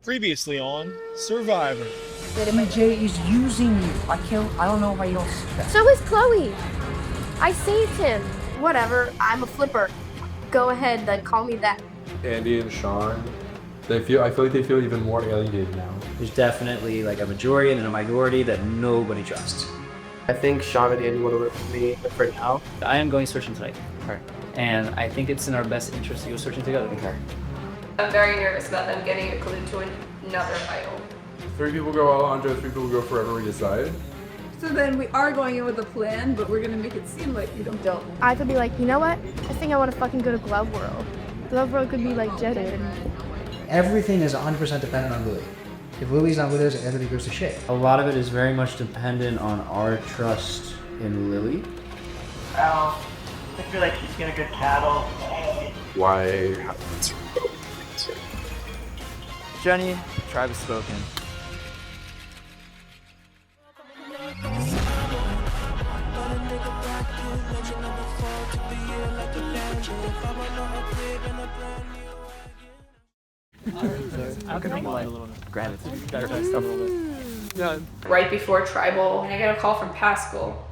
Previously on Survivor. That MJ is using you. I don't know why you don't see that. So is Chloe. I saved him. Whatever, I'm a flipper. Go ahead, then call me that. Andy and Sean, I feel like they feel even more alienated now. There's definitely like a majority and a minority that nobody trusts. I think Sean and Andy want to work with me for now. I am going searching tonight. Okay. And I think it's in our best interest to go searching together. Okay. I'm very nervous about them getting a clue to another idol. 3 people go Alejandro, 3 people go forever, we decide. So then we are going in with a plan, but we're gonna make it seem like we don't. I could be like, you know what? I think I want to fucking go to Glove World. Glove World could be like Jeddah. Everything is 100% dependent on Lily. If Lily's not with us, everything goes to shit. A lot of it is very much dependent on our trust in Lily. I feel like she's gonna get cattle. Why? Jenny, tribe has spoken. Right before Tribal, and I get a call from Pascal,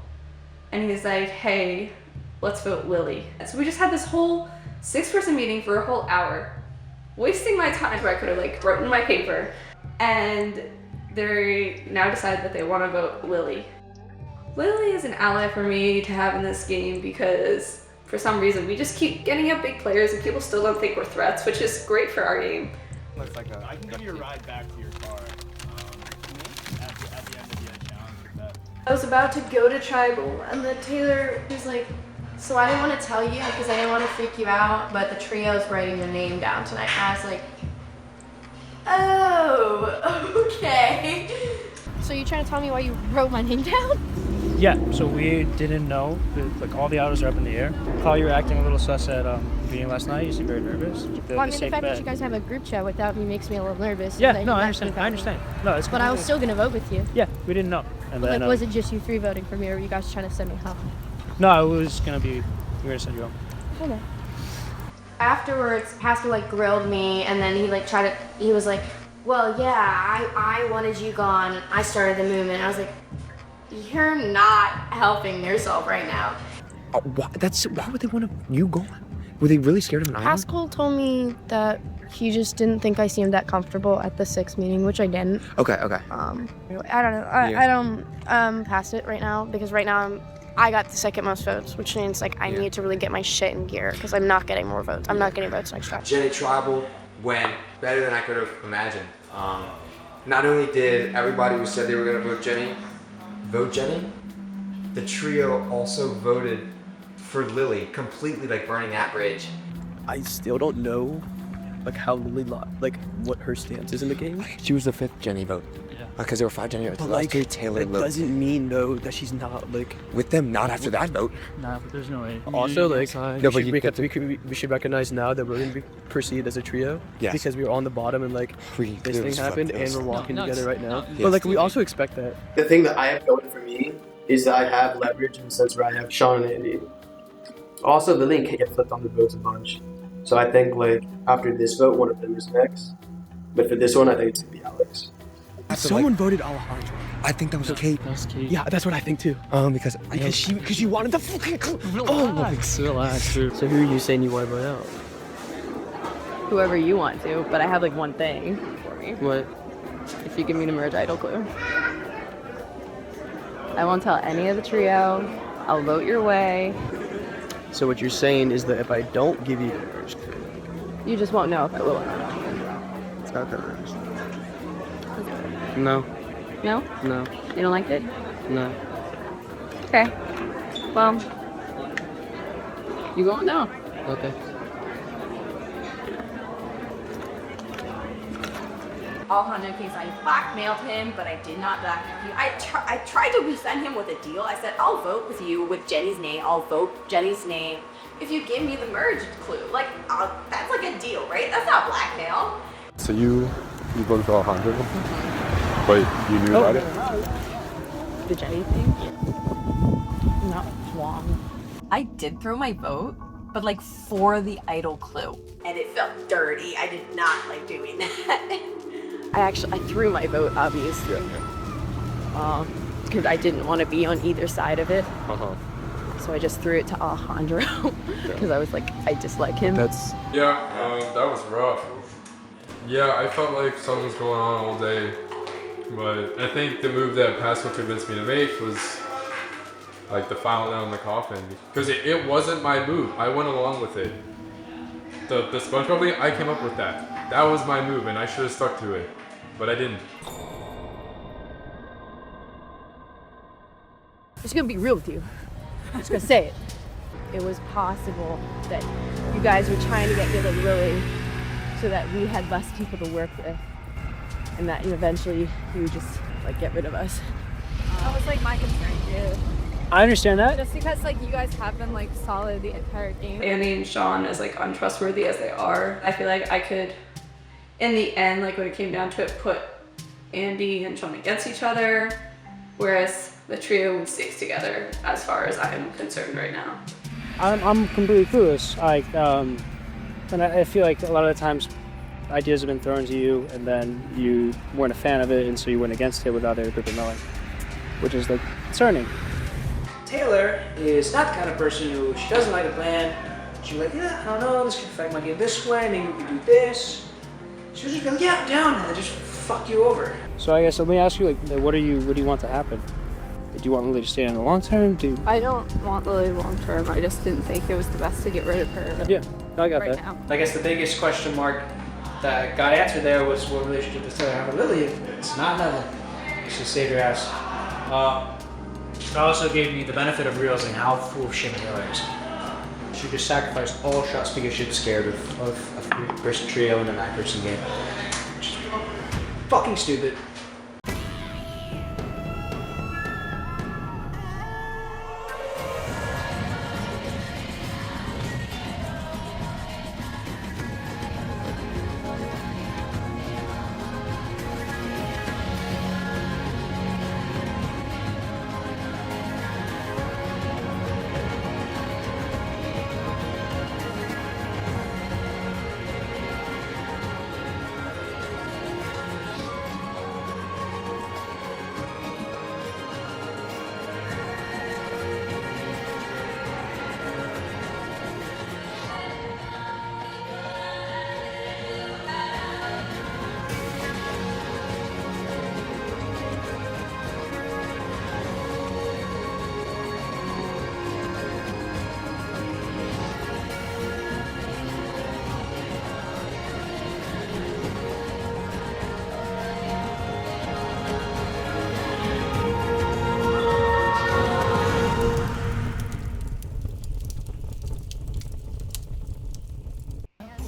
and he's like, hey, let's vote Lily. So we just had this whole 6-person meeting for a whole hour, wasting my time where I could have like written my paper, and they now decide that they want to vote Lily. Lily is an ally for me to have in this game because for some reason we just keep getting up big players and people still don't think we're threats, which is great for our game. I can give you a ride back to your car at the end of the challenge with that. I was about to go to Tribal, and then Taylor was like, so I didn't want to tell you because I didn't want to freak you out, but the trio's writing your name down tonight. And I was like, oh, okay. So you're trying to tell me why you wrote my name down? Yeah, so we didn't know, like all the items are up in the air. How you were acting a little sus at meeting last night, you seem very nervous. Well, I mean, the fact that you guys have a group chat without me makes me a little nervous. Yeah, no, I understand. No, it's but I was still gonna vote with you. Yeah, we didn't know. And but then, like, was it just you 3 voting for me, or were you guys trying to send me home? No, it was gonna be, we were gonna send you home. Okay. Afterwards, Pascal like grilled me, and then he like he was like, well, yeah, I wanted you gone. I started the movement. I was like, you're not helping yourself right now. Why would they want you gone? Were they really scared of an island? Pascal told me that he just didn't think I seemed that comfortable at the 6th meeting, which I didn't. Okay. I don't know. I don't pass it right now because right now I got the 2nd most votes, which means like I need to really get my shit in gear because I'm not getting more votes. I'm not getting votes next time. Jenny Tribal went better than I could have imagined. Not only did everybody who said they were gonna vote Jenny, the trio also voted for Lily, completely like burning that bridge. I still don't know like how Lily like what her stance is in the game. She was the 5th Jenny vote. Yeah. Because there were 5 Jenny votes. But like Taylor that doesn't mean though that she's not like with them. Not after that vote. Nah, but there's no way. Also like No, but we should recognize now that we're gonna be perceived as a trio. Yes. Because we were on the bottom and like this thing happened and we're walking together right now. Yes. But like we also expect that. The thing that I have going for me is that I have leverage in the sense where I have Sean and Andy. Also, Lily and Kate get flipped on the votes a bunch. So I think like after this vote, one of them is next. But for this one, I think it's gonna be Alex. Someone voted Alejandro. I think that was Kate. Yeah, that's what I think too. Because she wanted the fucking clue. Relax. So who are you saying you want to vote out? Whoever you want to, but I have like one thing for me. What? If you give me the merge idol clue. I won't tell any of the trio. I'll vote your way. So what you're saying is that if I don't give you the merge clue, You just won't know if I will or not. it's not that merge. No. No? No. You don't like it? No. Okay. Well, you won't know. Okay. Alejandro case I blackmailed him, but I did not blackmail him. I tried to resend him with a deal. I said, I'll vote with you with Jenny's name. I'll vote Jenny's name if you give me the merge clue. Like, that's like a deal, right? That's not blackmail. So you voted for Alejandro, but you knew about it? The Jenny thing? Not wrong. I did throw my vote, but like for the idol clue. And it felt dirty. I did not like doing that. I threw my vote, obviously. Yeah. Because I didn't want to be on either side of it. Uh-huh. So I just threw it to Alejandro because I was like, I dislike him. Yeah, that was rough. Yeah, I felt like something was going on all day, but I think the move that Pascal convinced me to make was like the final nail in the coffin, because it wasn't my move. I went along with it. The SpongeBob thing, I came up with that. That was my move, and I should have stuck to it, but I didn't. I'm just gonna be real with you. I'm just gonna say it. It was possible that you guys were trying to get rid of Lily so that we had less people to work with, and that eventually you would just like get rid of us. That was like my concern. Yeah. I understand that. Just because like you guys have been like solid the entire game. Andy and Sean, as like untrustworthy as they are, I feel like I could, in the end, like when it came down to it, put Andy and Sean against each other, whereas the trio would stay together as far as I am concerned right now. I'm completely clueless. And I feel like a lot of the times ideas have been thrown to you and then you weren't a fan of it and so you went against it without other people knowing, which is like concerning. Taylor is not the kind of person who, she doesn't like a plan. She's like, yeah, I don't know, this could affect my game this way, maybe we could do this. She was just like, yeah, I'm down, and then just fuck you over. So I guess let me ask you, like, what do you want to happen? Do you want Lily to stay in the long term? I don't want Lily long term. I just didn't think it was the best to get rid of her. Yeah, I got right that. Now. I guess the biggest question mark that got answered there was what relationship does Taylor have with Lily? It's not nothing. She saved her ass. It also gave me the benefit of realizing how full of shit Taylor is. She just sacrificed all shots because she was scared of a three-person trio in a nine-person game. Which is fucking stupid.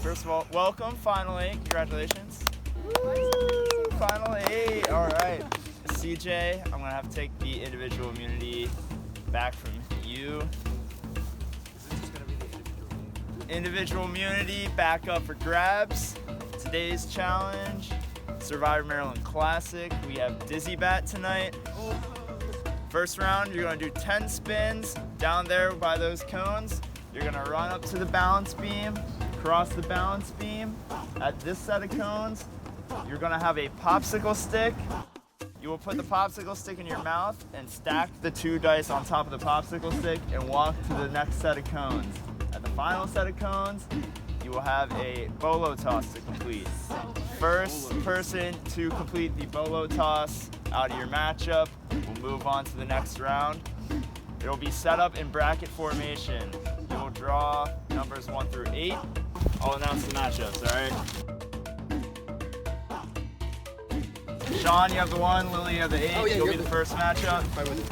First of all, welcome, finally. Congratulations. Woo! Finally, all right. CJ, I'm gonna have to take the individual immunity back from you. Individual immunity back up for grabs. Today's challenge, Survivor Maryland Classic. We have Dizzy Bat tonight. First round, you're gonna do 10 spins down there by those cones. You're gonna run up to the balance beam, cross the balance beam. At this set of cones, you're gonna have a popsicle stick. You will put the popsicle stick in your mouth and stack the 2 dice on top of the popsicle stick and walk to the next set of cones. At the final set of cones, you will have a bolo toss to complete. First person to complete the bolo toss out of your matchup will move on to the next round. It will be set up in bracket formation. You will draw numbers 1 through 8. I'll announce the matchups, all right? Sean, you have the 1, Lily, you have the 8. Oh, yeah, You'll be the first matchup.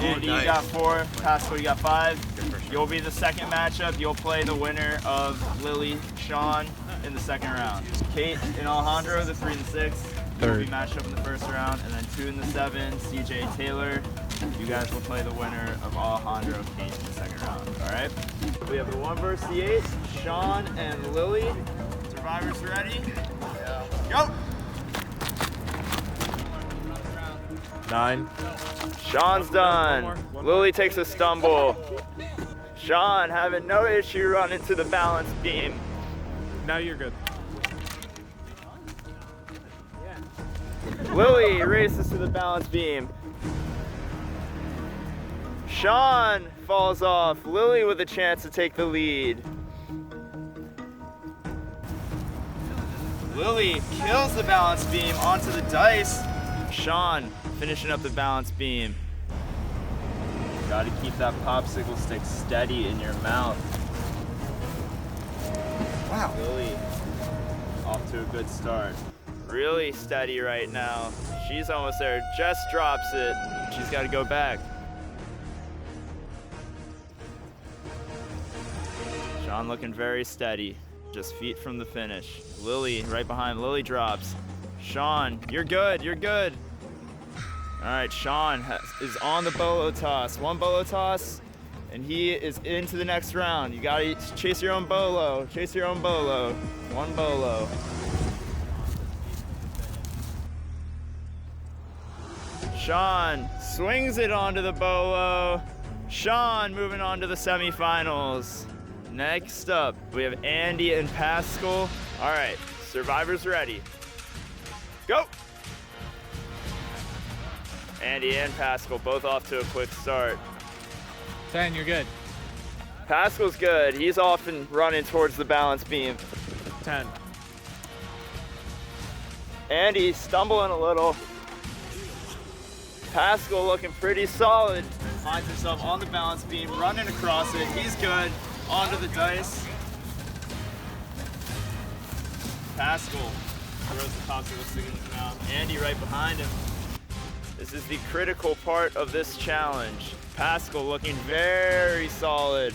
Andy, you got 4. Pascal, you got 5. You'll be the second matchup. You'll play the winner of Lily, Sean in the second round. Kate and Alejandro, the 3 and 6. You'll be matched up in the first round. And then 2 and the 7, CJ, Taylor. You guys will play the winner of Alejandro, Kate in the second round, all right? We have the 1 versus the 8, Sean and Lily. Survivors ready? Yeah. Go! 9. Sean's done. Lily takes a stumble. Sean having no issue running to the balance beam. Now you're good. Lily races to the balance beam. Sean falls off. Lily with a chance to take the lead. Lily kills the balance beam onto the dice. Sean finishing up the balance beam. Gotta keep that popsicle stick steady in your mouth. Wow. Lily off to a good start. Really steady right now. She's almost there, just drops it. She's gotta go back. Sean looking very steady, just feet from the finish. Lily right behind, Lily drops. Sean, you're good, you're good. All right, Sean is on the bolo toss. One bolo toss, and he is into the next round. You gotta chase your own bolo, chase your own bolo. One bolo. Sean swings it onto the bolo. Sean moving on to the semifinals. Next up, we have Andy and Pascal. All right, survivors ready. Go! Andy and Pascal both off to a quick start. 10, you're good. Pascal's good. He's off and running towards the balance beam. 10. Andy stumbling a little. Pascal looking pretty solid. Finds himself on the balance beam, running across it. He's good. Onto the dice. Pascal throws the popsicle stick in his mouth. Andy right behind him. This is the critical part of this challenge. Pascal looking very solid.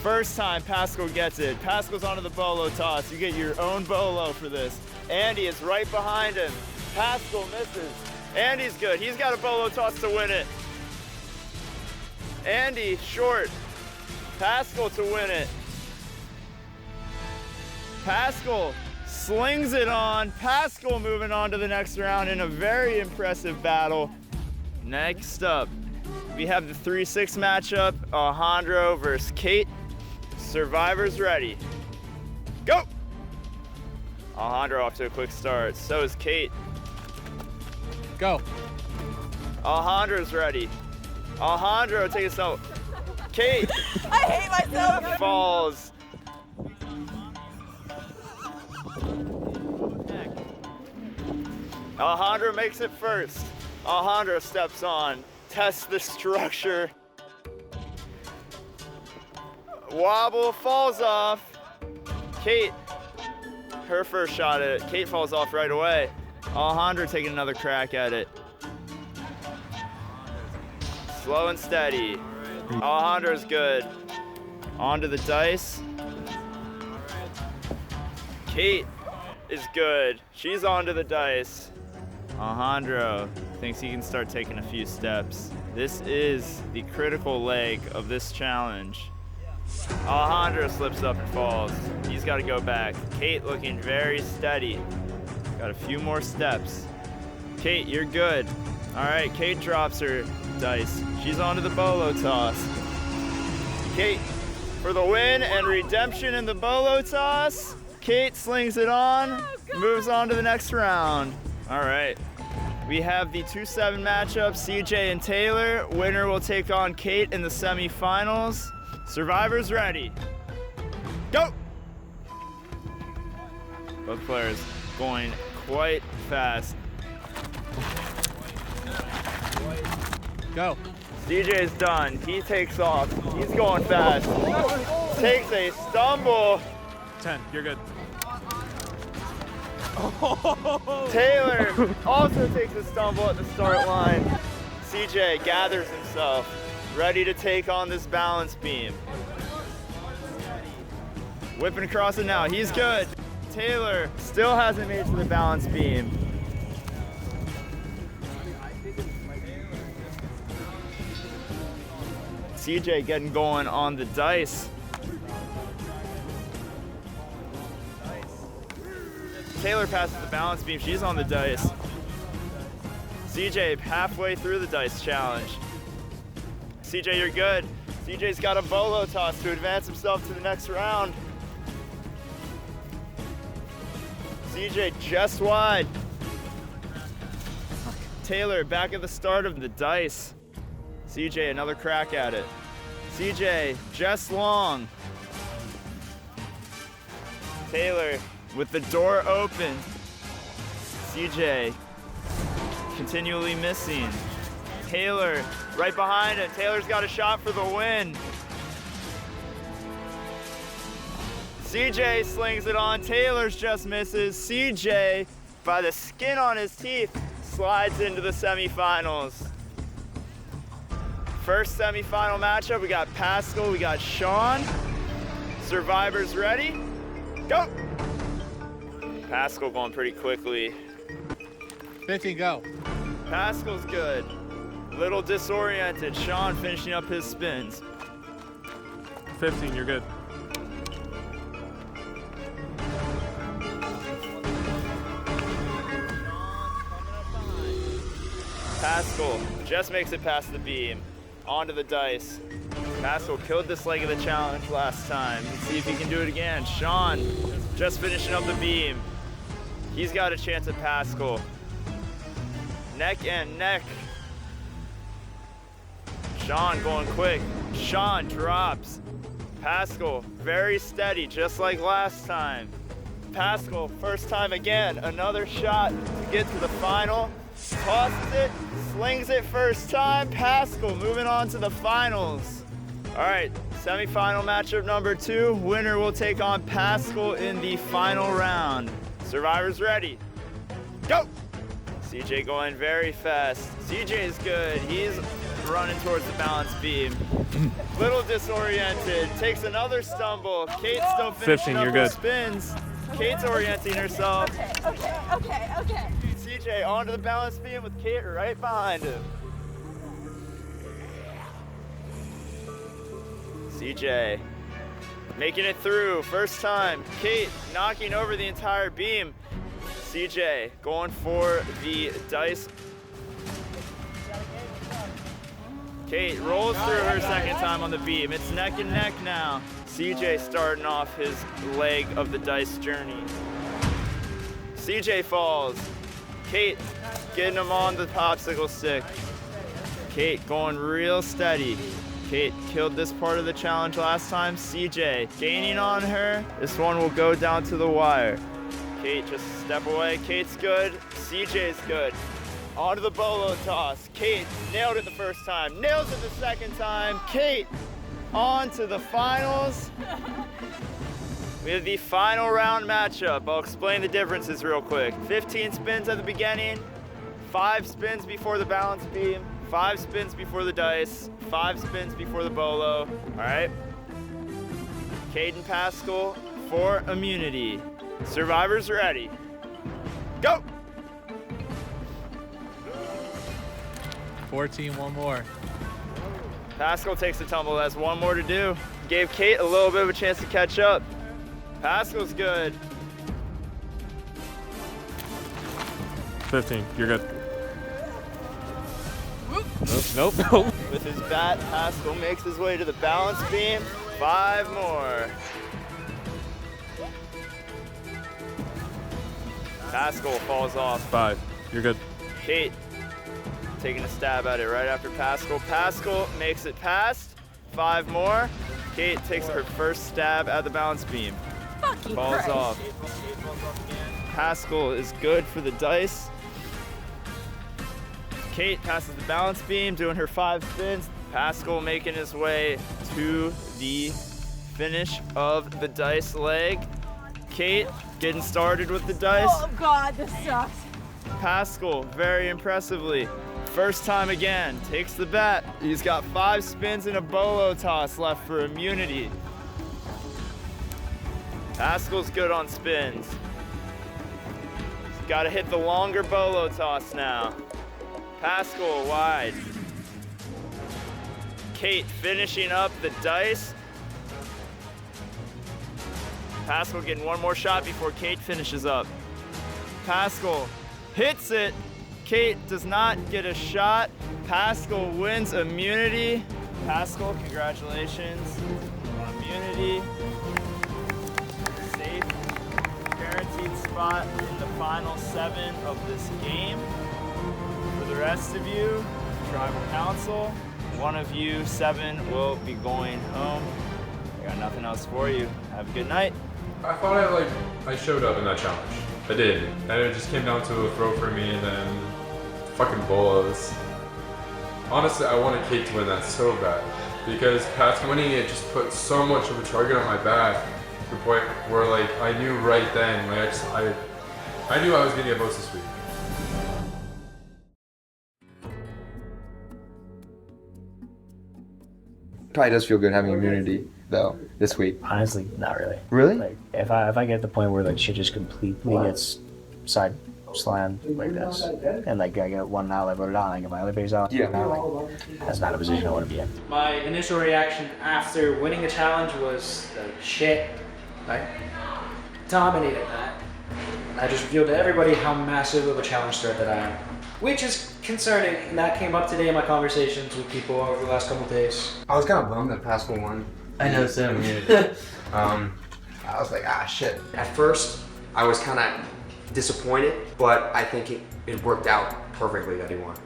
First time Pascal gets it. Pascal's onto the bolo toss. You get your own bolo for this. Andy is right behind him. Pascal misses. Andy's good. He's got a bolo toss to win it. Andy short. Pascal to win it. Pascal slings it on. Pascal moving on to the next round in a very impressive battle. Next up, we have the 3-6 matchup, Alejandro versus Kate. Survivors ready. Go! Alejandro off to a quick start. So is Kate. Go. Alejandro's ready. Alejandro, take us out. Kate. I hate myself. Falls. Alejandro makes it first. Alejandro steps on, tests the structure. Wobble, falls off. Kate, her first shot at it. Kate falls off right away. Alejandro taking another crack at it. Slow and steady. Alejandro's good. Onto the dice. Kate is good. She's onto the dice. Alejandro thinks he can start taking a few steps. This is the critical leg of this challenge. Alejandro slips up and falls. He's got to go back. Kate looking very steady. Got a few more steps. Kate, you're good. All right, Kate drops her dice. She's onto the bolo toss. Kate for the win and redemption in the bolo toss. Kate slings it on, moves on to the next round. All right, we have the 2-7 matchup, CJ and Taylor. Winner will take on Kate in the semifinals. Survivors ready. Go! Both players going quite fast. Go. DJ's done. He takes off. He's going fast. Takes a stumble. 10, you're good. Taylor also takes a stumble at the start line. CJ gathers himself, ready to take on this balance beam. Whipping across it now. He's good. Taylor still hasn't made it to the balance beam. CJ getting going on the dice. Taylor passes the balance beam. She's on the dice. CJ halfway through the dice challenge. CJ, you're good. CJ's got a bolo toss to advance himself to the next round. CJ just wide. Taylor back at the start of the dice. CJ, another crack at it. CJ, just long. Taylor with the door open. CJ continually missing. Taylor right behind him. Taylor's got a shot for the win. CJ slings it on. Taylor's just misses. CJ, by the skin on his teeth, slides into the semifinals. First semifinal matchup, we got Pascal, we got Sean. Survivors ready? Go! Pascal going pretty quickly. 15, go. Pascal's good. Little disoriented. Sean finishing up his spins. 15, you're good. Pascal just makes it past the beam. Onto the dice. Pascal killed this leg of the challenge last time. Let's see if he can do it again. Sean just finishing up the beam. He's got a chance at Pascal. Neck and neck. Sean going quick. Sean drops. Pascal very steady, just like last time. Pascal, first time again, another shot to get to the final. Tosses it, slings it first time. Pascal moving on to the finals. All right, semifinal matchup number 2. Winner will take on Pascal in the final round. Survivors ready? Go! CJ going very fast. CJ's good. He's running towards the balance beam. Little disoriented. Takes another stumble. Kate's still finishing 15, up you're her good. spins. Kate's orienting herself. Okay. CJ onto the balance beam with Kate right behind him. CJ making it through, first time. Kate knocking over the entire beam. CJ going for the dice. Kate rolls through her second time on the beam. It's neck and neck now. CJ starting off his leg of the dice journey. CJ falls. Kate getting him on the popsicle stick. Kate going real steady. Kate killed this part of the challenge last time. CJ gaining on her. This one will go down to the wire. Kate just step away. Kate's good. CJ's good. Onto the bolo toss. Kate nailed it the first time. Nails it the second time. Kate on to the finals. We have the final round matchup. I'll explain the differences real quick. 15 spins at the beginning, 5 spins before the balance beam, 5 spins before the dice, 5 spins before the bolo. All right. Kate and Pascal for immunity. Survivors ready. Go! 14, one more. Pascal takes the tumble, has one more to do. Gave Kate a little bit of a chance to catch up. Pascal's good. 15, you're good. Nope. With his bat, Pascal makes his way to the balance beam. 5 more. Pascal falls off. 5, you're good. Kate taking a stab at it right after Pascal. Pascal makes it past. 5 more. Kate takes her first stab at the balance beam. Fucking Falls Christ. off. Pascal is good for the dice. Kate passes the balance beam, doing her 5 spins. Pascal making his way to the finish of the dice leg. Kate getting started with the dice. Oh God, this sucks. Pascal, very impressively, first time again, takes the bat. He's got 5 spins and a bolo toss left for immunity. Pascal's good on spins. He's got to hit the longer bolo toss now. Pascal wide. Kate finishing up the dice. Pascal getting one more shot before Kate finishes up. Pascal hits it. Kate does not get a shot. Pascal wins immunity. Pascal, congratulations on immunity. Safe, guaranteed spot in the final 7 of this game. For the rest rest of you, tribal council, one of you 7 will be going home. I got nothing else for you. Have a good night. I thought I showed up in that challenge. I did. And it just came down to a throw for me and then fucking bolas. Honestly, I wanted Kate to win that so bad. Because past winning it just put so much of a target on my back to the point where like I knew right then, like I knew I was gonna get most this week. Probably does feel good having immunity though this week. Honestly, not really. Really? Like if I get to the point where like shit just completely gets side slammed like this, and like I get one out, I voted out, I get my other base out. Yeah. That's not a position I want to be in. My initial reaction after winning the challenge was like shit. I dominated that. I just revealed to everybody how massive of a challenge threat that I am, which is concerning. And that came up today in my conversations with people over the last couple of days. I was kind of bummed that Pascal won. I know, Sam. I was like, ah, shit. At first, I was kind of disappointed, but I think it worked out perfectly that he won.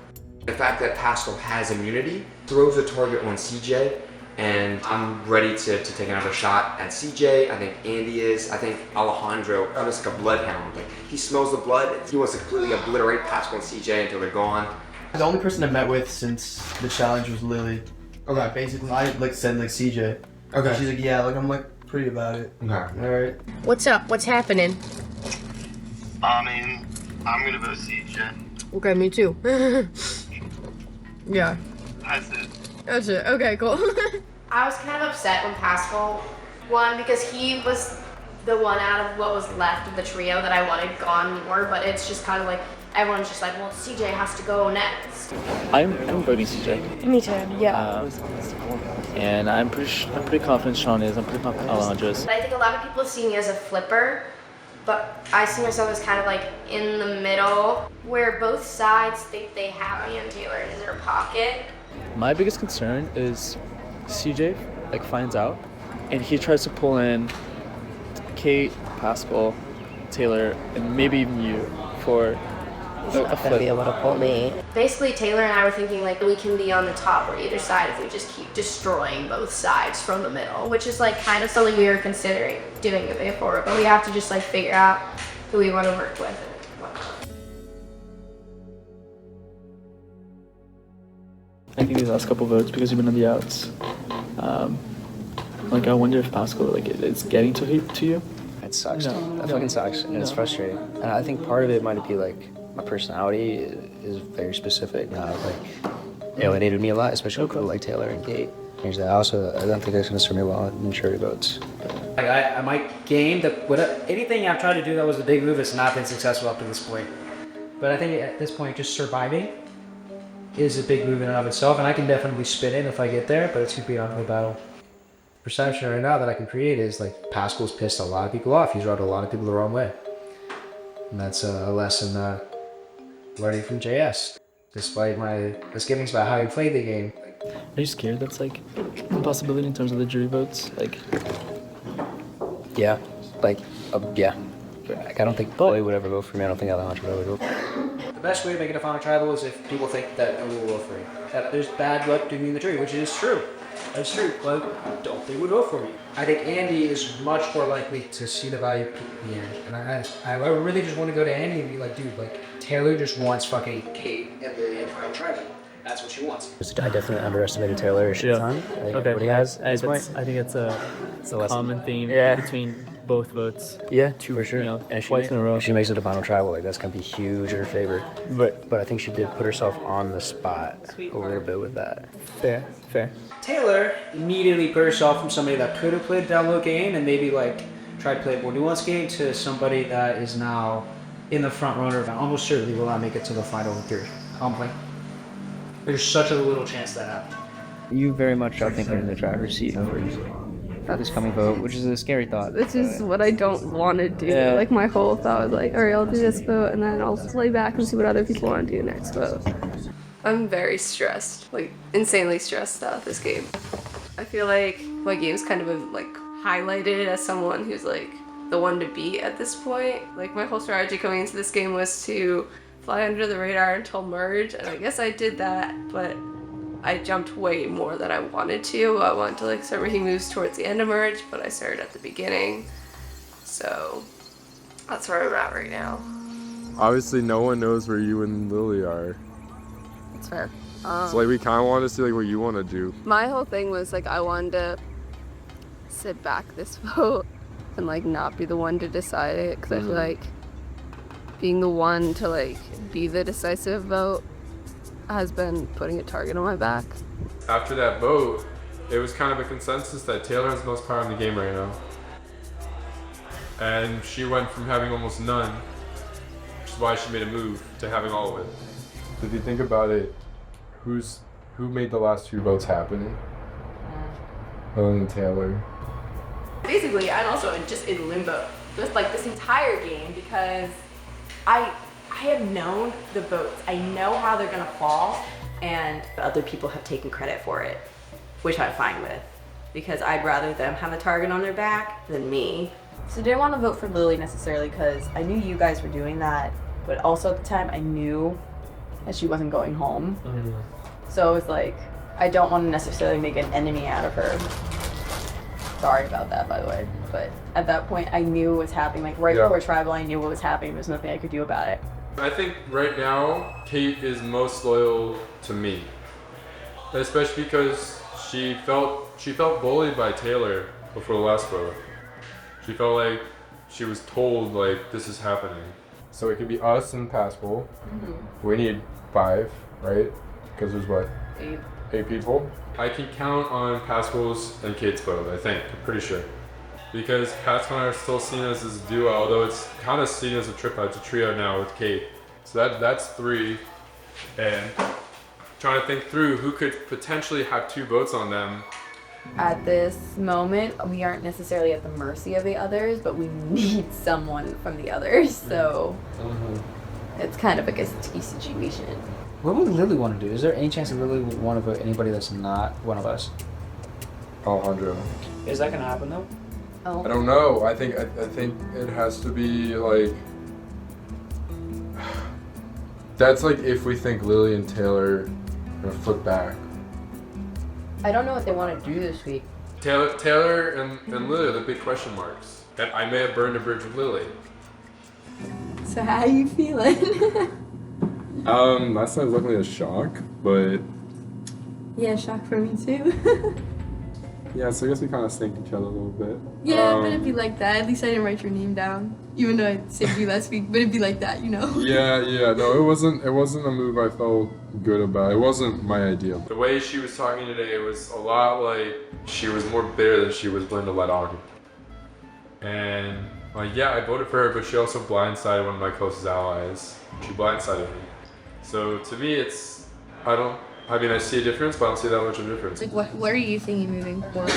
The fact that Pascal has immunity throws a target on CJ, and I'm ready to take another shot at CJ. I think Andy is. I think Alejandro is like a bloodhound. Like he smells the blood. He wants to completely obliterate Pascal and CJ until they're gone. The only person I met with since the challenge was Lily. Okay. Basically, I like said like CJ. Okay. She's like, yeah, like I'm like pretty about it. Okay. All right. What's up? What's happening? I mean, I'm gonna vote CJ. Okay, me too. Yeah. That's it. That's it. Okay, cool. I was kind of upset when Pascal won because he was the one out of what was left of the trio that I wanted gone more, but it's just kind of like everyone's just like, well, CJ has to go next. I'm voting CJ. Me too. Yeah. And I'm pretty confident Sean is. I'm pretty confident Alejandro is. I think a lot of people see me as a flipper, but I see myself as kind of like in the middle, where both sides think they have me and Taylor in their pocket. My biggest concern is CJ like finds out, and he tries to pull in Kate, Pascal, Taylor, and maybe even you for a flip. Be able to pull me. Basically, Taylor and I were thinking like we can be on the top or either side if we just keep destroying both sides from the middle, which is like kind of something we were considering doing a bit for, but we have to just like figure out who we want to work with and whatnot. I think these last couple votes because you've been on the outs. Like I wonder if Pascal like it's getting to you. It sucks. No. That fucking sucks, and it's frustrating. And I think part of it might be like my personality is very specific. Like alienated me a lot, especially with people like Taylor and Kate. I don't think that's gonna serve me well in maturity votes. Like I might game that anything I've tried to do that was a big move has not been successful up to this point. But I think at this point, just surviving is a big move in and of itself, and I can definitely spin in if I get there, but it's gonna be an uphill battle. Perception right now that I can create is like Pascal's pissed a lot of people off. He's rubbed a lot of people the wrong way. And that's a lesson learning from JS. Despite my misgivings about how he played the game. Are you scared that's like a possibility in terms of the jury votes? Like, yeah, yeah. I don't think Chloe would ever vote for me. I don't think Alejandro would ever vote. The best way to make it a final tribal is if people think that I will vote for me. That there's bad luck to me in the jury, which is true. That's true, but I don't think would vote for me. I think Andy is much more likely to see the value of me, and I really just want to go to Andy and be like, dude, like Taylor just wants fucking Kate at the final tribal. That's what she wants. I definitely underestimated Taylor a shit ton. Okay. What he has at this I point. think it's a common theme between both votes. Yeah, for sure. You know, and twice in a row. If she makes it to final tribal, like that's gonna be huge in her favor. But I think she did put herself on the spot a little bit with that. Fair. Taylor immediately put herself from somebody that could have played down low game and maybe like tried to play a more nuanced game to somebody that is now in the front runner, but almost certainly will not make it to the final three. There's such a little chance that happens. You very much, I think, are in the driver's seat for this coming vote, which is a scary thought. This is what I don't want to do. Yeah. Like my whole thought was like, all right, I'll do this vote and then I'll play back and see what other people want to do next vote. I'm very stressed, like insanely stressed out this game. I feel like my game's kind of like highlighted as someone who's like the one to beat at this point. Like my whole strategy coming into this game was to fly under the radar until merge, and I guess I did that, but I jumped way more than I wanted to. I wanted to like start making moves towards the end of merge, but I started at the beginning. So that's where I'm at right now. Obviously, no one knows where you and Lily are. That's fair. So like we kind of want to see like what you want to do. My whole thing was like I wanted to sit back this vote and like not be the one to decide it, because I feel like being the one to like be the decisive vote has been putting a target on my back. After that vote, it was kind of a consensus that Taylor has the most power in the game right now. And she went from having almost none, which is why she made a move, to having all of it. If you think about it, who made the last 2 votes happen? Other than Taylor. Basically, I'm also just in limbo, just like this entire game, because I have known the votes. I know how they're gonna fall, and other people have taken credit for it, which I'm fine with, because I'd rather them have a target on their back than me. So I didn't want to vote for Lily necessarily because I knew you guys were doing that, but also at the time I knew that she wasn't going home. So it was like, I don't want to necessarily make an enemy out of her. Sorry about that, by the way. But at that point, I knew what was happening. Like right before Tribal, I knew what was happening. There's nothing I could do about it. I think right now, Kate is most loyal to me. Especially because she felt bullied by Taylor before the last vote. She felt like she was told like this is happening. So it could be us and Pascal. We need 5, right? Because there's what? 8 people. I can count on Pascal's and Kate's vote, I think. I'm pretty sure. Because Pascal and I are still seen as this duo, although it's kind of seen as a trio now with Kate. So that's 3. And trying to think through who could potentially have 2 votes on them. At this moment, we aren't necessarily at the mercy of the others, but we need someone from the others, so it's kind of a sticky situation. What would Lily want to do? Is there any chance that Lily would want to vote anybody that's not one of us? Alejandro. Is that gonna happen though? I don't know. I think it has to be like. That's like if we think Lily and Taylor are gonna flip back. I don't know what they want to do this week. Taylor and Lily are the big question marks. And I may have burned a bridge with Lily. So how are you feeling? That's not looking like a shock, but Yeah, shock for me too. yeah, so I guess we kind of stink each other a little bit. Yeah, but it'd be like that. At least I didn't write your name down, even though I saved you last week. But it'd be like that, you know. Yeah, no, it wasn't a move I felt good about. It wasn't my idea. The way she was talking today was a lot like she was more bitter than she was willing to let on. And like, yeah, I voted for her, but she also blindsided one of my closest allies. She blindsided me. So to me, I see a difference, but I don't see that much of a difference. Like, what are you thinking moving forward?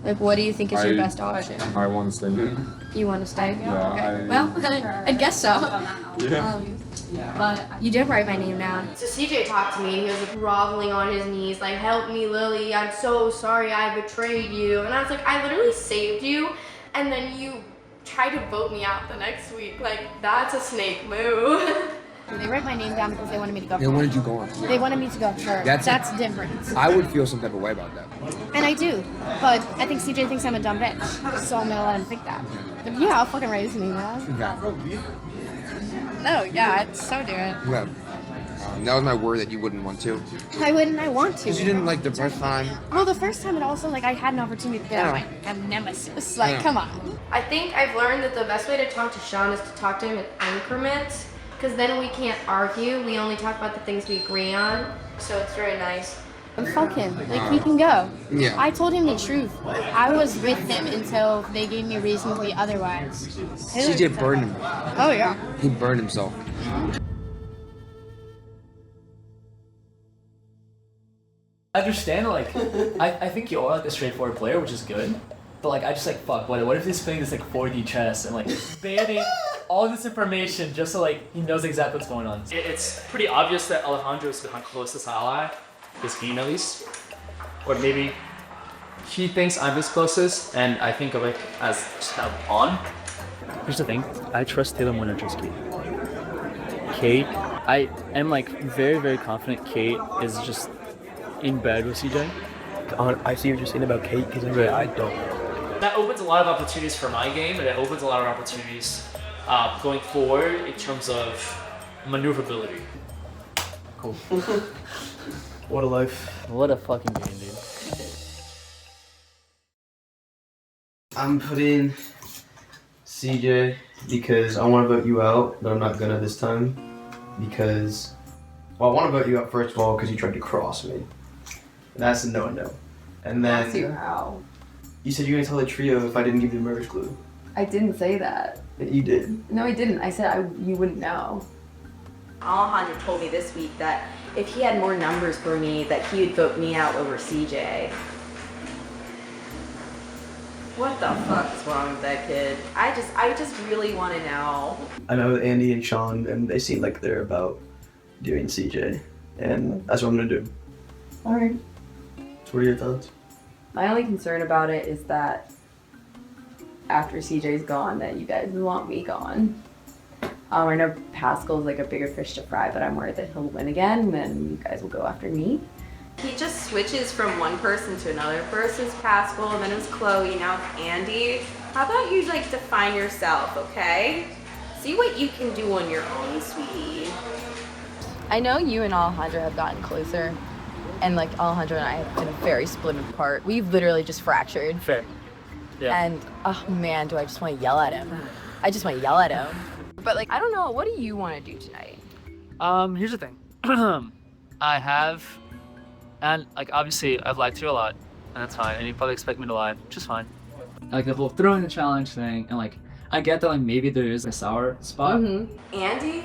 Like, what do you think is your best option? I want to stay in. You want to stay? Yeah, Okay. Well, I guess so. Yeah. But you did write my name down. So CJ talked to me. He was groveling on his knees, like, "Help me, Lily. I'm so sorry I betrayed you." And I was like, "I literally saved you, and then you tried to vote me out the next week. Like, that's a snake move." They wrote my name down because they wanted me to go. They wanted you gone. They wanted me to go first. That's different. I would feel some type of way about that. And I do, but I think CJ thinks I'm a dumb bitch, so I'm gonna let him think that. But yeah, I'll fucking raise me, man. No, yeah, I'd so do it. Yeah. That was my word that you wouldn't want to. Why wouldn't I want to? Because you didn't like the first time. Well, the first time, and also, like, I had an opportunity to get out my nemesis. Like, Yeah. come on. I think I've learned that the best way to talk to Sean is to talk to him in increments, because then we can't argue. We only talk about the things we agree on, so it's very nice. And fuck him. Like, he can go. Yeah. I told him the truth. I was with him until they gave me reason to be otherwise. CJ burned him. Oh, yeah. He burned himself. I understand, like, I think you're like a straightforward player, which is good. But like, I just like, fuck, what if he's playing this like 4D chess and like banning all this information just so like he knows exactly what's going on? It's pretty obvious that Alejandro is my closest ally, his game at least. Or maybe he thinks I'm his closest, and I think of it as just kind of on. Here's the thing, I trust Taylor more than I trust Kate. Kate. I am like very, very confident Kate is just in bed with CJ. I see what you're saying about Kate, because I don't. That opens a lot of opportunities for my game, and it opens a lot of opportunities going forward in terms of maneuverability. Cool. What a life. What a fucking game, dude. I'm putting CJ because I want to vote you out, but I'm not gonna this time because, well, I want to vote you out first of all because you tried to cross me. That's a no-no. And then I see how. you said you're gonna tell the trio if I didn't give you the merge clue. I didn't say that. You did. No, I didn't. I said you wouldn't know. Alejandro told me this week that if he had more numbers for me, that he would vote me out over CJ. What the fuck is wrong with that kid? I just really want to know. I know Andy and Sean, and they seem like they're about doing CJ, and that's what I'm gonna do. All right. So what are your thoughts? My only concern about it is that after CJ's gone, that you guys want me gone. I know Pascal's like a bigger fish to fry, but I'm worried that he'll win again, and then you guys will go after me. He just switches from one person to another. First is Pascal, then it's Chloe, now it's Andy. How about you like define yourself, okay? See what you can do on your own, sweetie. I know you and Alejandro have gotten closer, and like Alejandro and I have been very split apart. We've literally just fractured. Fair. Yeah. And oh man, do I just want to yell at him. I just want to yell at him. But like, I don't know, what do you want to do tonight? Here's the thing. I have, and like obviously I've lied to you a lot, and that's fine, and you probably expect me to lie, which is fine. Like the whole throwing the challenge thing, and like, I get that like maybe there is a sour spot. Andy,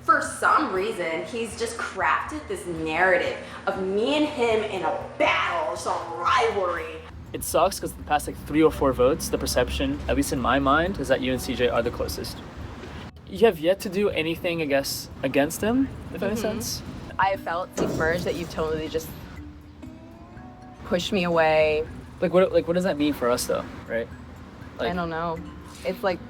for some reason, he's just crafted this narrative of me and him in a battle, some rivalry. It sucks because the past like 3 or 4 votes, the perception, at least in my mind, is that you and CJ are the closest. You have yet to do anything, I guess, against him, if that makes sense. I have felt since merge that you've totally just pushed me away. Like what does that mean for us though, right? Like, I don't know. It's like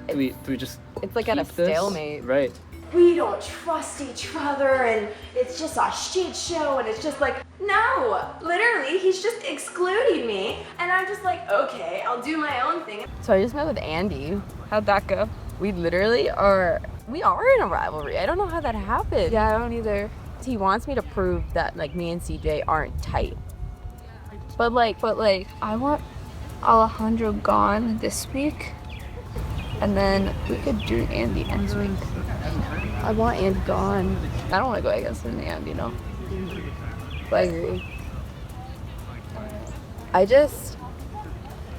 do we just it's like at a keep this? stalemate. Right. We don't trust each other and it's just a shit show and it's just like, no, literally, he's just excluding me. And I'm just like, okay, I'll do my own thing. So I just met with Andy. How'd that go? We literally are in a rivalry. I don't know how that happened. Yeah, I don't either. He wants me to prove that like me and CJ aren't tight. But like, I want Alejandro gone this week, and then we could do Andy next week. I want Andy gone. I don't want to go against Andy, no. But I agree.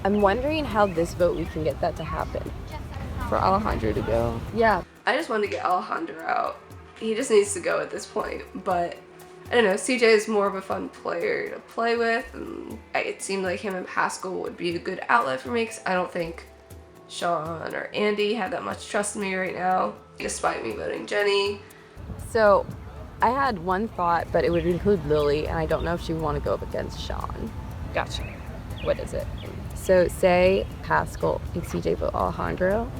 I'm wondering how this vote we can get that to happen. For Alejandro to go. Yeah. I just wanted to get Alejandro out. He just needs to go at this point, but I don't know, CJ is more of a fun player to play with, and it seemed like him and Pascal would be a good outlet for me, because I don't think Sean or Andy have that much trust in me right now, despite me voting Jenny. So I had one thought, but it would include Lily, and I don't know if she would want to go up against Sean. Gotcha. What is it? So say Pascal and CJ vote Alejandro.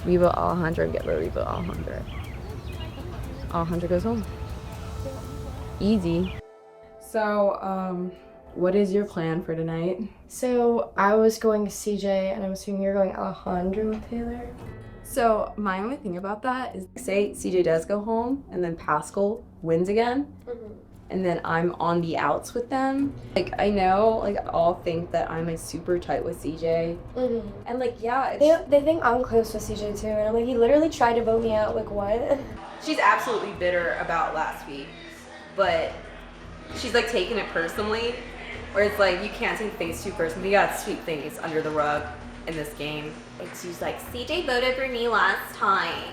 We vote Alejandro and get rid of we vote Alejandro. Alejandro goes home. Easy. So, what is your plan for tonight? So I was going CJ and I'm assuming you're going Alejandro with Taylor. So my only thing about that is say CJ does go home and then Pascal wins again. And then I'm on the outs with them. Like, I know, like, all think that I'm, like, super tight with CJ. And, like, yeah, They think I'm close with CJ too, and I'm like, he literally tried to vote me out, like, what? She's absolutely bitter about last week, but she's, like, taking it personally, where it's like, you can't take things too personally. You gotta sweep things under the rug in this game. And she's like, CJ voted for me last time.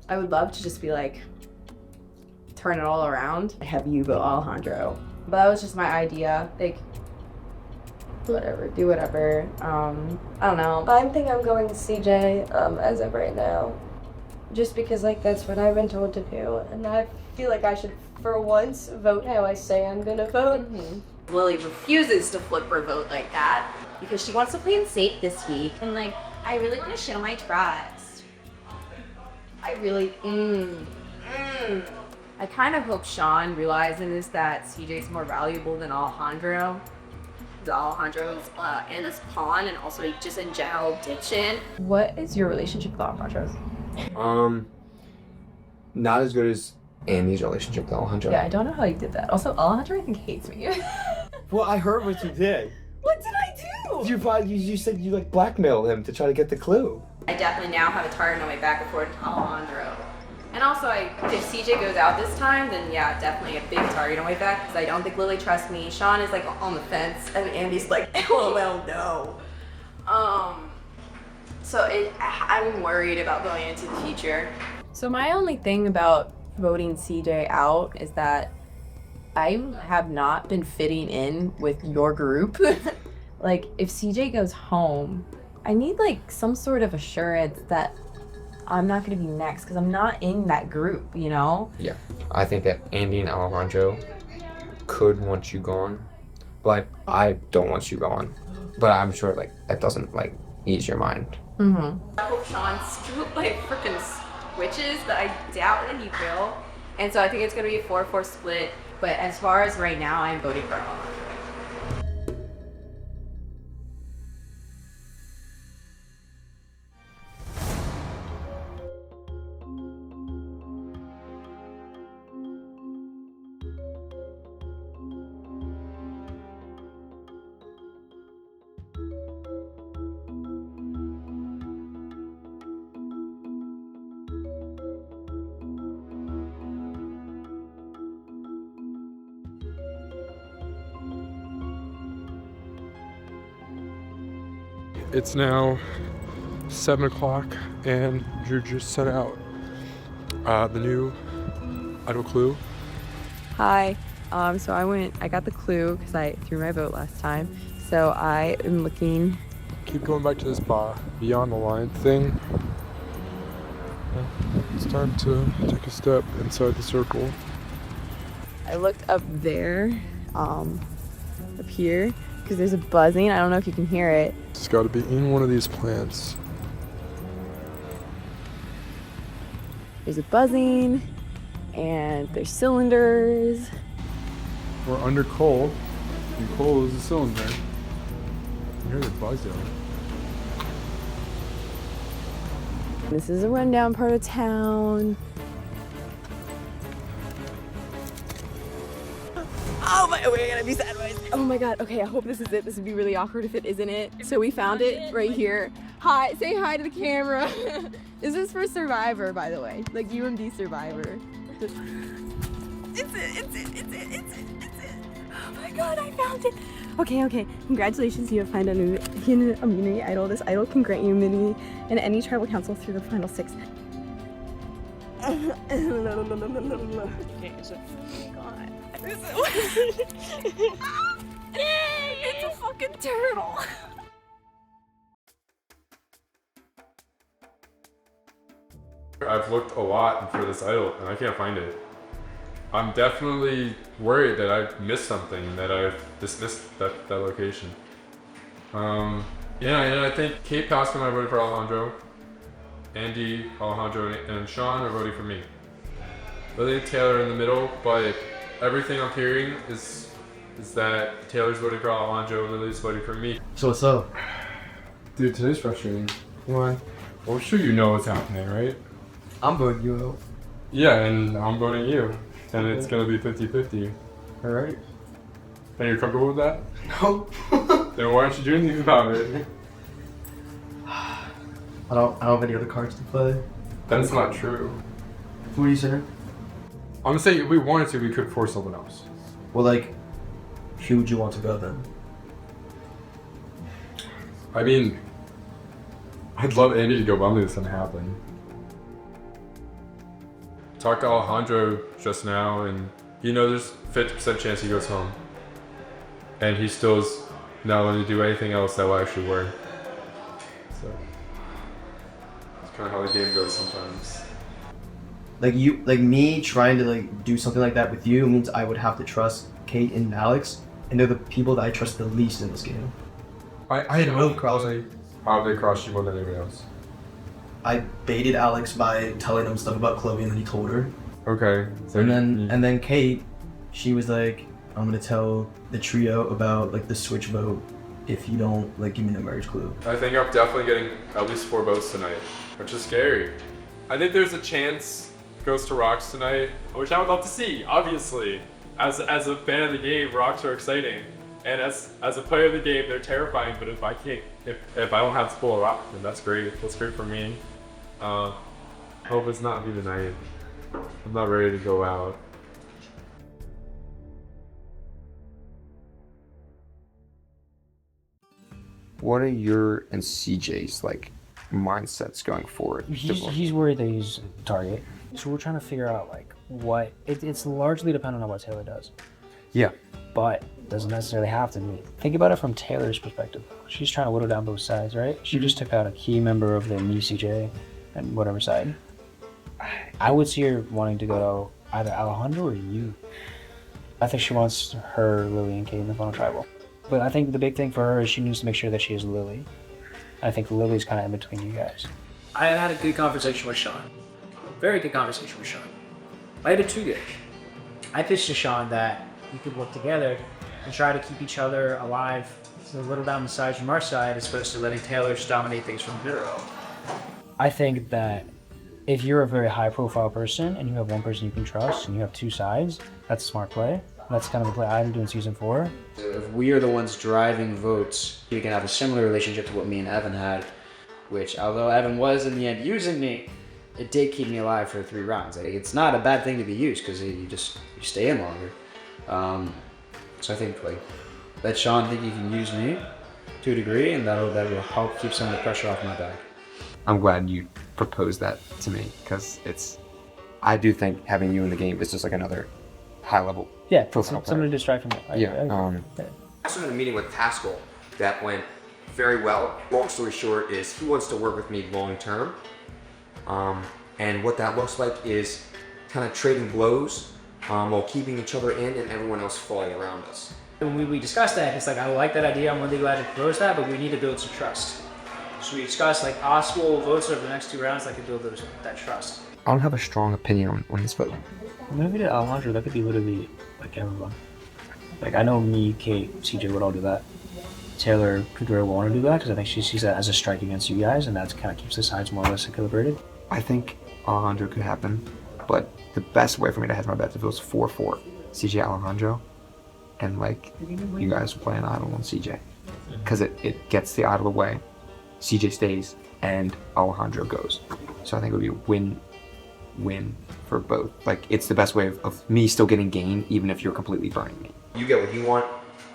I would love to just be like, turn it all around. Have you vote Alejandro. But that was just my idea. Like, whatever, do whatever. I don't know. I think I'm going to CJ as of right now. Just because, like, that's what I've been told to do. And I feel like I should, for once, vote how I say I'm gonna vote. Lily refuses to flip her vote like that because she wants to play it safe this week. And, like, I really want to show my trust. I really, I kind of hope Sean realizes that CJ's more valuable than Alejandro. Alejandro's Anna's pawn, and also just in general ditching. What is your relationship with Alejandro? Not as good as Andy's relationship with Alejandro. Yeah, I don't know how you did that. Also, Alejandro, I think, hates me. Well, I heard what you did. What did I do? You said you like blackmailed him to try to get the clue. I definitely now have a target on my back according to Alejandro. And also, if CJ goes out this time, then yeah, definitely a big target on my back because I don't think Lily trusts me. Sean is like on the fence, and Andy's like, LOL, no. So I'm worried about going into the future. So my only thing about voting CJ out is that I have not been fitting in with your group. Like, if CJ goes home, I need like some sort of assurance that I'm not gonna be next because I'm not in that group, you know? Yeah, I think that Andy and Alejandro could want you gone, but I don't want you gone. But I'm sure like that doesn't like ease your mind. I hope Sean like freaking switches, but I doubt that he will. And so I think it's gonna be a 4-4 split. But as far as right now, I'm voting for Alejandro. It's now 7 o'clock and Drew just sent out the new idle clue. Hi. So I got the clue because I threw my vote last time. So I am looking. Keep going back to this beyond the line thing. It's time to take a step inside the circle. I looked up there, up here, because there's a buzzing. I don't know if you can hear it. It's got to be in one of these plants. There's a buzzing, and there's cylinders. We're under coal, and coal is a cylinder. You hear the buzzing. This is a rundown part of town. Oh my, we're gonna be sideways. Oh my god, okay, I hope this is it. This would be really awkward if it isn't it. So we found it right here. Hi, say hi to the camera. This is for Survivor, by the way. Like UMD Survivor. It's it. Oh my god, I found it. Okay. Congratulations, you have found an immunity idol. This idol can grant you immunity in any tribal council through the final 6. It's a fucking turtle. I've looked a lot for this idol and I can't find it. I'm definitely worried that I've missed something, that I've dismissed that location. Yeah, I think Kate Pascal and I voted for Alejandro. Andy, Alejandro, and Sean are voting for me. Lily and Taylor in the middle, but everything I'm hearing is that Taylor's voting for Alejandro, Lily's voting for me. So what's up? Dude, today's frustrating. Why? Well, I'm sure you know what's happening, right? I'm voting you out. Yeah, and I'm voting you. And it's gonna be 50-50. Alright. And you're comfortable with that? No. Then why aren't you doing anything about it? I don't have any other cards to play. That's not true. What are you saying? I'm gonna say if we wanted to, we could force someone else. Well, like, who would you want to go then? I mean, I'd love Andy to go, but I don't think it's gonna happen. Talked to Alejandro just now, and you know there's 50% chance he goes home. And he still is not willing to do anything else that will actually work. So, it's kind of how the game goes sometimes. Like me trying to like do something like that with you means I would have to trust Kate and Alex, and they're the people that I trust the least in this game. I know probably cross you more than anybody else. I baited Alex by telling him stuff about Chloe, and then he told her. Okay. So And then Kate, she was like, I'm gonna tell the trio about like the switch vote if you don't like give me the marriage clue. I think I'm definitely getting at least 4 votes tonight, which is scary. I think there's a chance it goes to Rocks tonight, which I would love to see, obviously. As a fan of the game, Rocks are exciting. And as a player of the game, they're terrifying, but if I don't have to pull a rock, then that's great. That's great for me. Hope it's not me tonight. I'm not ready to go out. What are your and CJ's like mindsets going forward? He's worried that he's a target. So we're trying to figure out like what it's largely dependent on what Taylor does. Yeah. But doesn't necessarily have to be. Think about it from Taylor's perspective. She's trying to whittle down both sides, right? She just took out a key member of the me, CJ, and whatever side. I would see her wanting to go either Alejandro or you. I think she wants her, Lily, and Kate in the final tribal. But I think the big thing for her is she needs to make sure that she has Lily. I think Lily's kind of in between you guys. I had a good conversation with Sean. Very good conversation with Sean. I did too good. I pitched to Sean that we could work together and try to keep each other alive, so little down the sides from our side, as opposed to letting Taylor just dominate things from zero. I think that if you're a very high-profile person and you have one person you can trust and you have two sides, that's a smart play. That's kind of a play I'd do in season 4. If we are the ones driving votes, we can have a similar relationship to what me and Evan had, which although Evan was in the end using me, it did keep me alive for 3 rounds. It's not a bad thing to be used because you stay in longer. So I think like let Sean think he can use me to a degree, and that will help keep some of the pressure off my back. I'm glad you proposed that to me because I do think having you in the game is just like another high level. Yeah, something to distract from it. I also had a meeting with Pascal that went very well. Long story short is he wants to work with me long term. And what that looks like is kind of trading blows while keeping each other in and everyone else falling around us. When we discussed that, it's like, I like that idea, I'm really glad to propose that, but we need to build some trust. So we discussed like possible votes over the next 2 rounds that could build that trust. I don't have a strong opinion on this vote. Maybe we did Alejandro, that could be literally like everyone. Like I know me, Kate, CJ would all do that. Taylor could very well want to do that because I think she sees that as a strike against you guys, and that kind of keeps the sides more or less equilibrated. I think Alejandro could happen, but the best way for me to hedge my bets if it was 4-4, CJ Alejandro, and like you guys play an idol on CJ, because it gets the idol away, CJ stays, and Alejandro goes. So I think it would be a win for both. Like it's the best way of me still getting gain, even if you're completely burning me. You get what you want,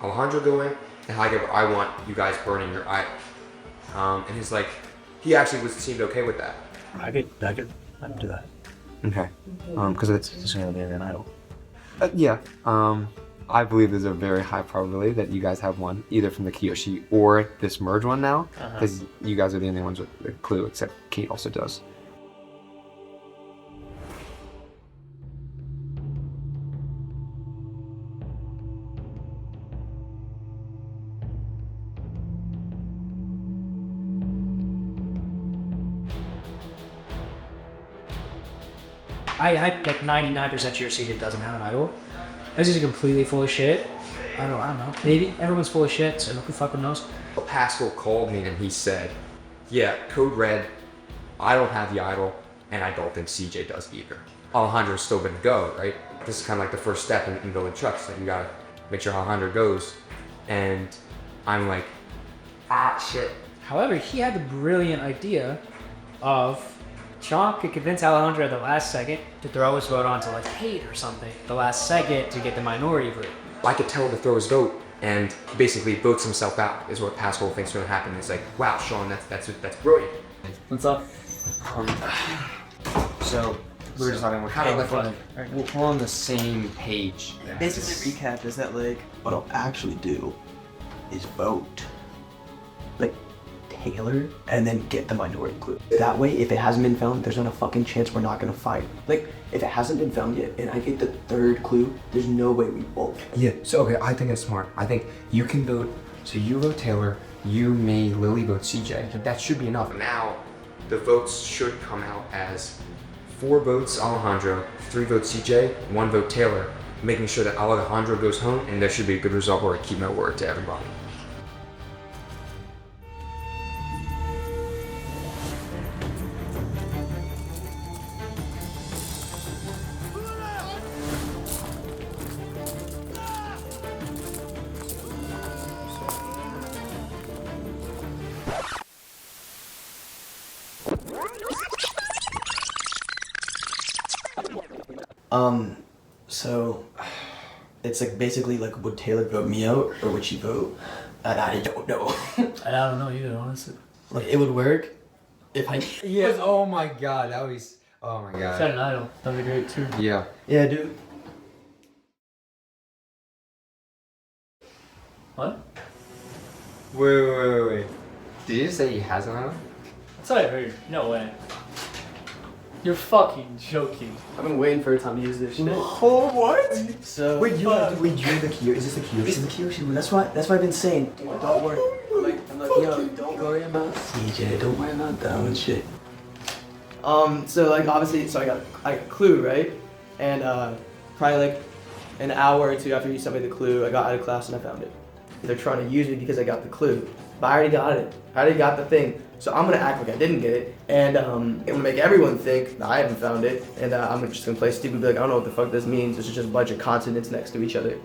Alejandro going, and I get what I want, you guys burning your idol. And he's like, he actually seemed okay with that. I could do that. Okay. Because it's just gonna be an idol. Yeah. I believe there's a very high probability that you guys have one, either from the Kiyoshi or this merge one now, because you guys are the only ones with the clue, except Kate also does. I like 99% sure CJ doesn't have an idol. This is completely full of shit. I don't know. Maybe everyone's full of shit, so who fucking knows? Pascal called me and he said, yeah, Code Red, I don't have the idol, and I don't think CJ does either. Alejandro's still gonna go, right? This is kind of like the first step in building trust. Like you gotta make sure Alejandro goes. And I'm like, shit. However, he had the brilliant idea of Sean could convince Alejandro at the last second to throw his vote onto like Kate or something. The last second to get the minority vote. I could tell him to throw his vote and basically votes himself out is what Pascal thinks is going to happen. It's like, wow, Sean, that's brilliant. What's up? So we were just talking, we're kind of like we're on the same page. Basically, recap is that like what I'll actually do is vote like Taylor and then get the minority clue. That way, if it hasn't been found, there's not a fucking chance we're not gonna fight. Like, if it hasn't been found yet and I get the 3rd clue, there's no way we both. Yeah, so okay, I think it's smart. I think you can vote, so you vote Taylor, you, me, Lily vote CJ. That should be enough. Now, the votes should come out as 4 votes Alejandro, 3 votes CJ, 1 vote Taylor, making sure that Alejandro goes home, and there should be a good result where I keep my word to everybody. So it's like basically like would Taylor vote me out or would she vote? I don't know. I don't know either, honestly. Like it would work if I. Yeah. Oh my God, that was. Oh my God. Set an idol. That'd be great too. Yeah. Yeah, dude. What? Wait. Did you say he has an idol? That's what I heard. No way. You're fucking joking. I've been waiting for a time to use this shit. Oh, what? So Wait, you're the Kiyoshi. Is this the Kiyoshi? This is the Kiyoshi. That's why I've been saying. Don't worry. I'm like, yo, don't worry about CJ. Don't worry about that one shit. So like obviously, so I got a clue, right? And probably like an hour or two after you sent me the clue, I got out of class and I found it. They're trying to use me because I got the clue, but I already got it. I already got the thing. So I'm gonna act like I didn't get it, and I'm gonna make everyone think that I haven't found it, and I'm just gonna play stupid, and be like, I don't know what the fuck this means. This is just a bunch of consonants next to each other.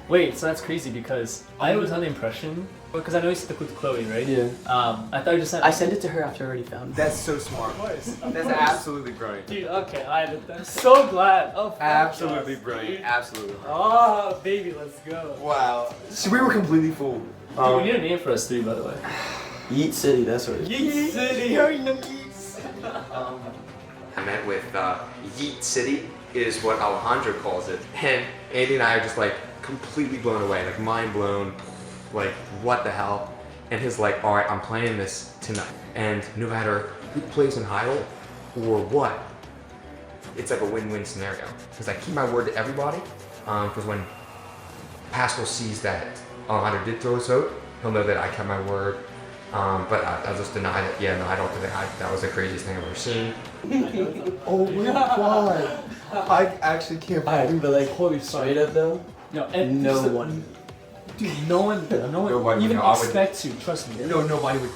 Wait, so that's crazy because I was under the impression, because I know you sent the clue to Chloe, right? Yeah. I thought you just sent. I sent it to her after I already found it. That's so smart. That's absolutely brilliant. Dude, okay, I'm so glad. Oh, Absolutely brilliant. Absolutely. Oh, baby, let's go. Wow. So we were completely fooled. Dude, we need a name for us three, by the way. Yeet City, that's what it is. Yeet City. I met with Yeet City is what Alejandro calls it, and Andy and I are just like completely blown away, like mind blown, like what the hell? And he's like, all right, I'm playing this tonight, and no matter who plays in idol or what, it's like a win-win scenario because I keep my word to everybody. Because when Pascal sees that Alejandro did throw his vote, he'll know that I kept my word. But I'll just deny that. Yeah, no, I don't think that was the craziest thing I've ever seen. Oh my God! I actually can't believe it. Like, holy straight up though. No, and no just, one. Dude, no one Nobody even would know. expects to. Trust me. No, nobody would.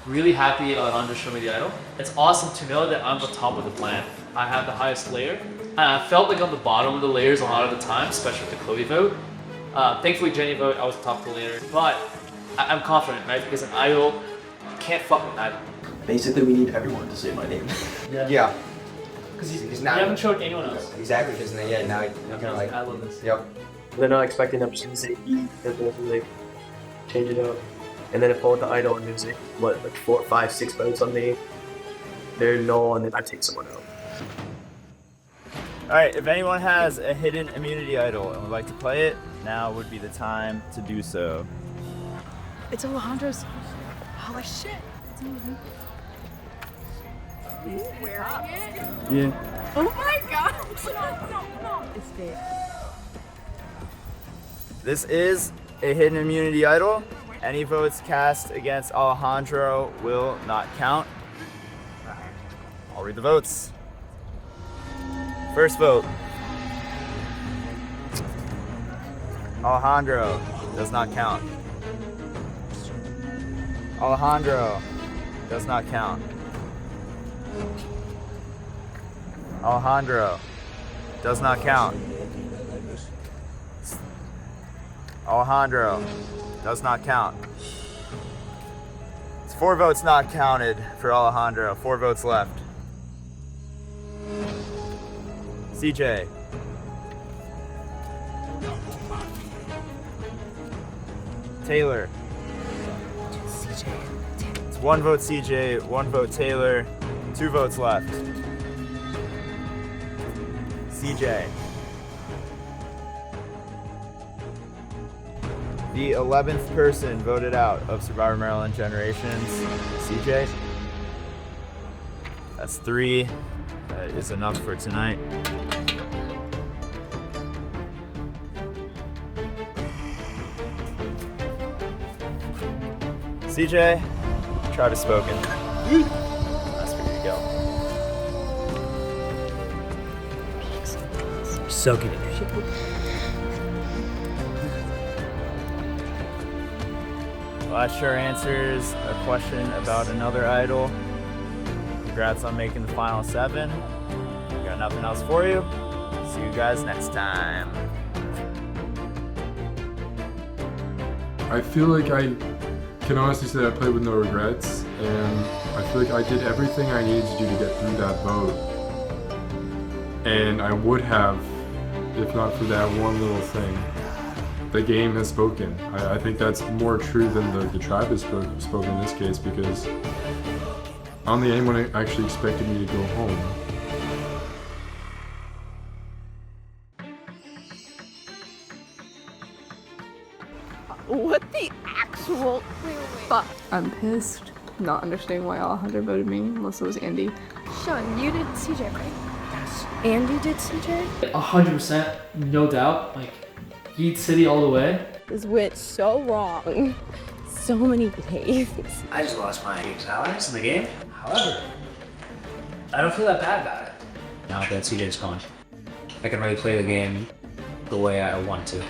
Really happy Alejandro showed me the idol. It's awesome to know that I'm the top of the plan. I have the highest layer. And I felt like on the bottom of the layers a lot of the time, especially with the Chloe vote. Thankfully, Jenny vote, I was top of the layer. But I'm confident, right? Because an idol, you can't fuck with an idol. basically, we need everyone to say my name. Yeah. Because he's you not. haven't showed anyone else. Exactly. Because yeah, now you're kind of like. I love this. Yep. They're not expecting them to say E, because they'll like change it up. And then if I with the idol and there's like 4, 5, 6 votes on me, they're null, and then I take someone out. Alright, if anyone has a hidden immunity idol and would like to play it, now would be the time to do so. It's Alejandro's. Holy shit. Where are you? Yeah. Oh my god. No. It's dead. This is a hidden immunity idol. Any votes cast against Alejandro will not count. I'll read the votes. First vote. Alejandro does not count. Alejandro does not count. Alejandro does not count. Alejandro does not count. It's 4 votes not counted for Alejandro. 4 votes left. CJ. Taylor. It's 1 vote CJ, 1 vote Taylor, 2 votes left. CJ. The 11th person voted out of Survivor Maryland Generations, CJ. That's 3. That is enough for tonight. CJ, Travis spoken. Soak it in. Well, that sure answers a question about another idol. Congrats on making the final 7. Got nothing else for you. See you guys next time. I feel like I can honestly say that I played with no regrets, and I feel like I did everything I needed to do to get through that vote. And I would have, if not for that one little thing. The game has spoken. I think that's more true than the tribe has spoken in this case, because I don't think anyone actually expected me to go home. What the actual fuck? I'm pissed, not understanding why Alejandro voted me, unless it was Andy. Sean, you did CJ, right? Yes. Andy did CJ? 100%, no doubt. Like, Yeet City all the way. This went so wrong. So many ways. I just lost my balance in the game. However, I don't feel that bad about it. Now that CJ's gone, I can really play the game the way I want to.